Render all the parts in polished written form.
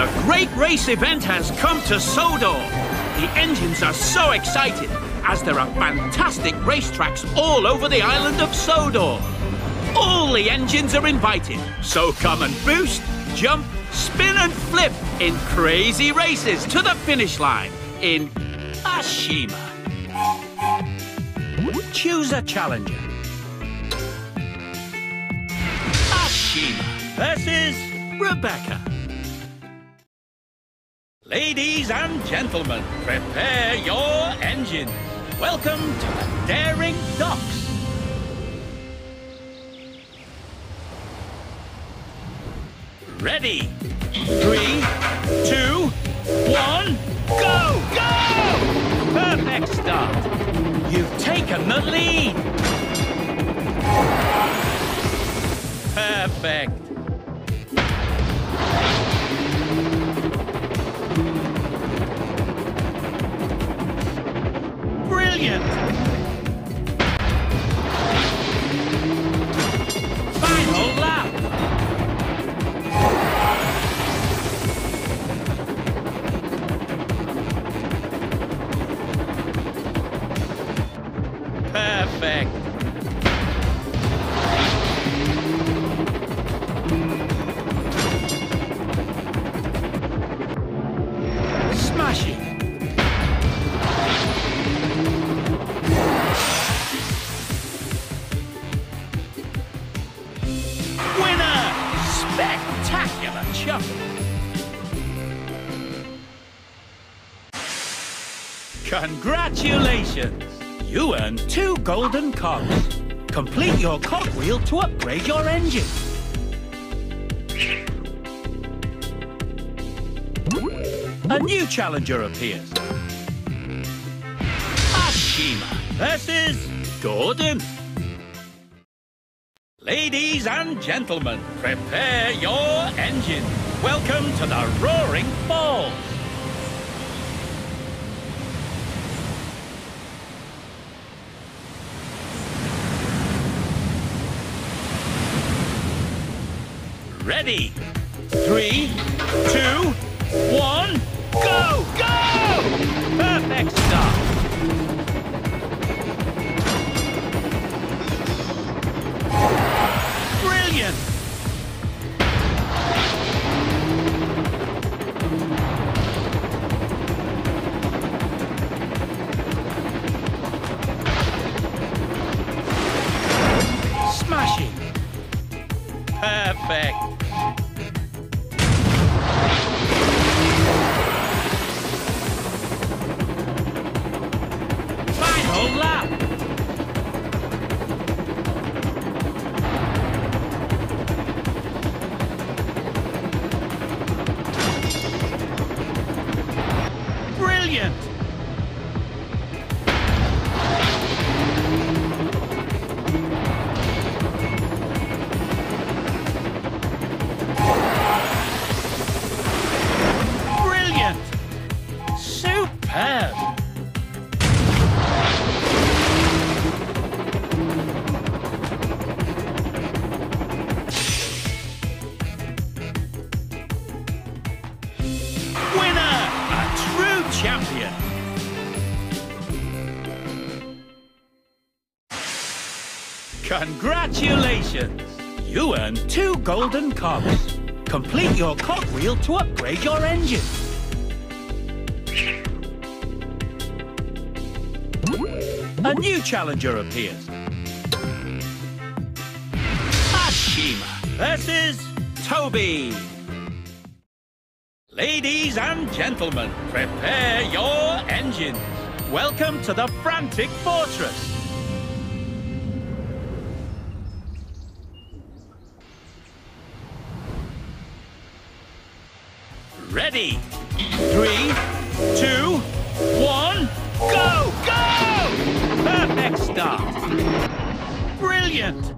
The great race event has come to Sodor. The engines are so excited as there are fantastic racetracks all over the island of Sodor. All the engines are invited, so come and boost, jump, spin and flip in crazy races to the finish line in Ashima. Choose a challenger. Ashima versus Rebecca. Ladies and gentlemen, prepare your engines. Welcome to the daring docks. Ready? 3, 2, 1, go! Go! Perfect start. You've taken the lead. Perfect. Brilliant. Final lap. Perfect. Smashing. Winner! Spectacular chuckle. Congratulations! You earned 2 golden cogs. Complete your cogwheel to upgrade your engine. A new challenger appears. Ashima versus Gordon. Ladies and gentlemen, prepare your engine. Welcome to the Roaring Falls. Ready? 3, 2, 1, go! Go! Perfect start. Brilliant. Smashing. Perfect. Final lap. Brilliant. Brilliant. Superb. Winner! A true champion! Congratulations! You earned 2 golden cogs. Complete your cogwheel to upgrade your engine. A new challenger appears. Ashima versus Toby. Ladies and gentlemen, prepare your engines. Welcome to the Frantic Fortress. Ready? 3, 2, 1, go! Go! Perfect start. Brilliant.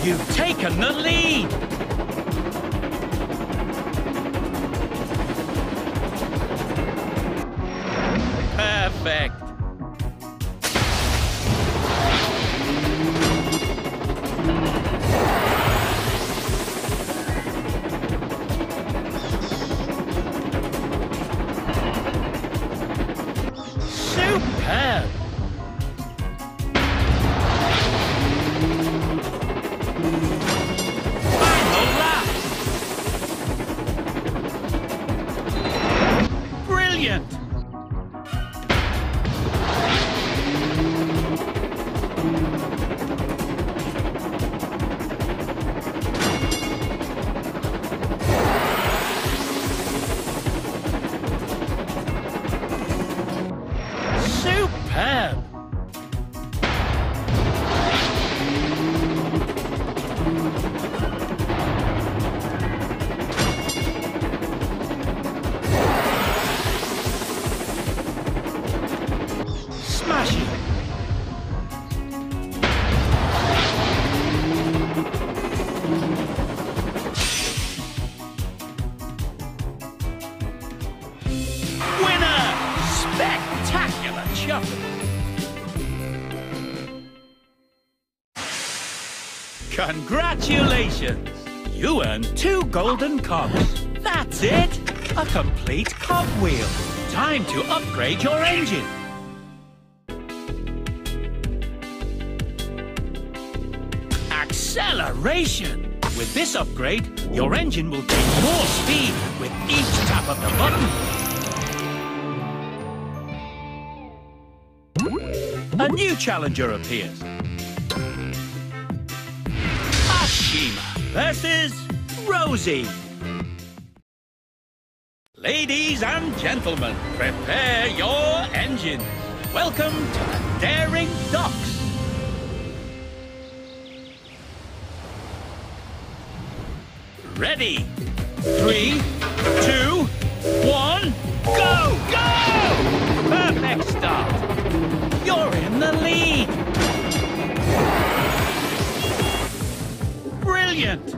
You've taken the lead. Perfect. Brilliant! Superb! Smashing! Winner! Spectacular chuffing! Congratulations! You earned 2 golden cogs. That's it! A complete cogwheel. Time to upgrade your engine. Acceleration! With this upgrade, your engine will gain more speed with each tap of the button. A new challenger appears. Ashima versus Rosie. Ladies and gentlemen, prepare your engine. Welcome to the daring docks. Ready? 3, 2, 1, go! Go! Perfect start. You're in the lead. Brilliant.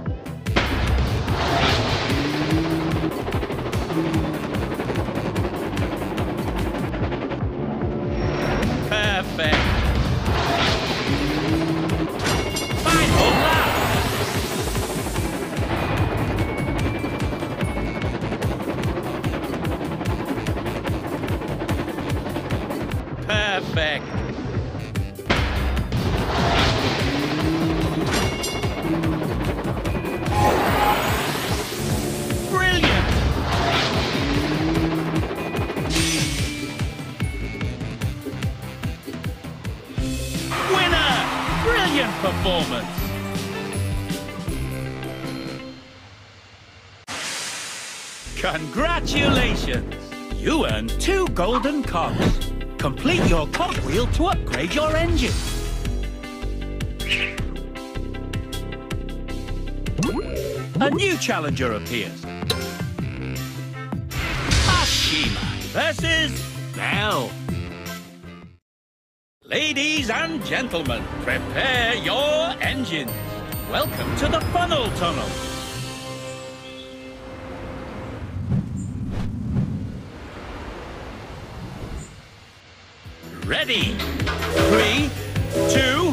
Perfect. Final lap. Perfect. Brilliant. Winner! Brilliant performance. Congratulations! You earned 2 golden cogs. Complete your cogwheel to upgrade your engine. A new challenger appears. Ashima versus Belle. Ladies and gentlemen, prepare your engines. Welcome to the funnel tunnel. Ready? 3, 2,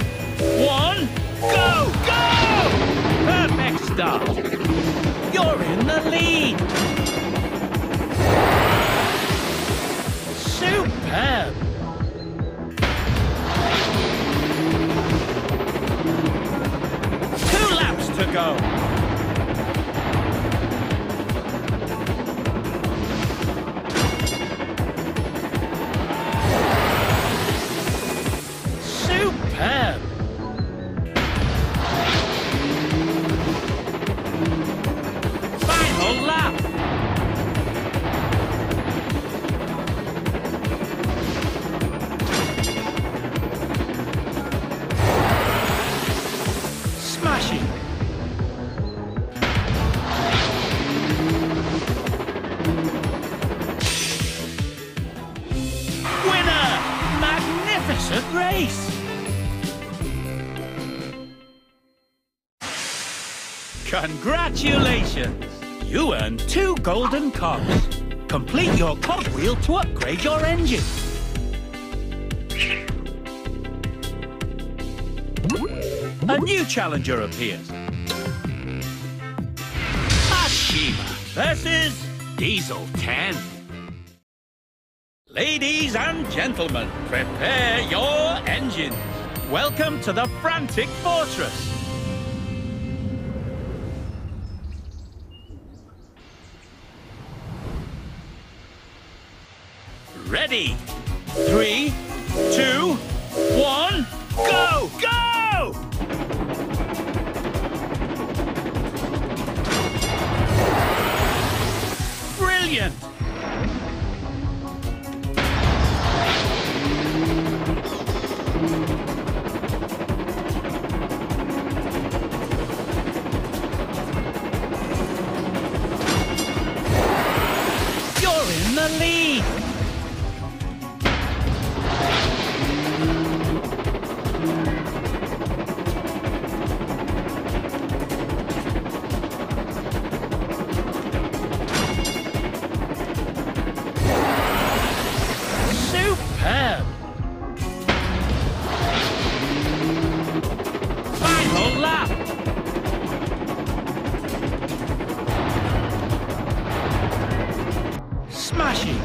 1, go! Go! Perfect start. You're in the lead. Superb. 2 laps to go. Superb! Final lap! Smashing! Winner! Magnificent race! Congratulations! You earned 2 golden cogs. Complete your cogwheel to upgrade your engine. A new challenger appears. Ashima versus Diesel 10. Ladies and gentlemen, prepare your engines. Welcome to the frantic fortress. Ready. 3, 2, 1, go! Go! Brilliant! You're in the lead! Superb! Final lap! Smashing!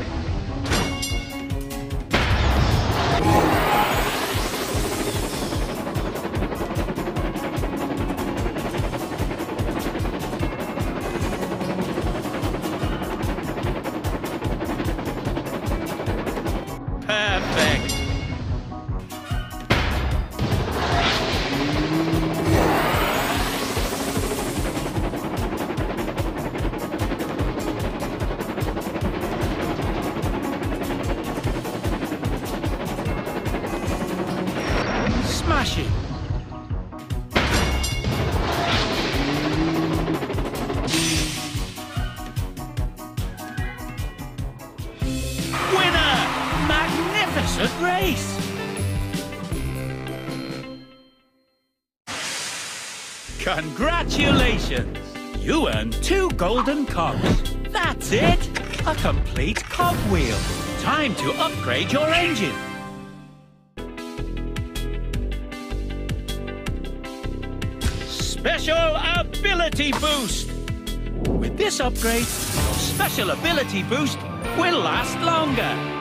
Perfect! Smashing! Winner! Magnificent race! Congratulations! You earned 2 golden cogs. That's it! A complete cogwheel. Time to upgrade your engine. Special Ability Boost! With this upgrade, your special ability boost will last longer.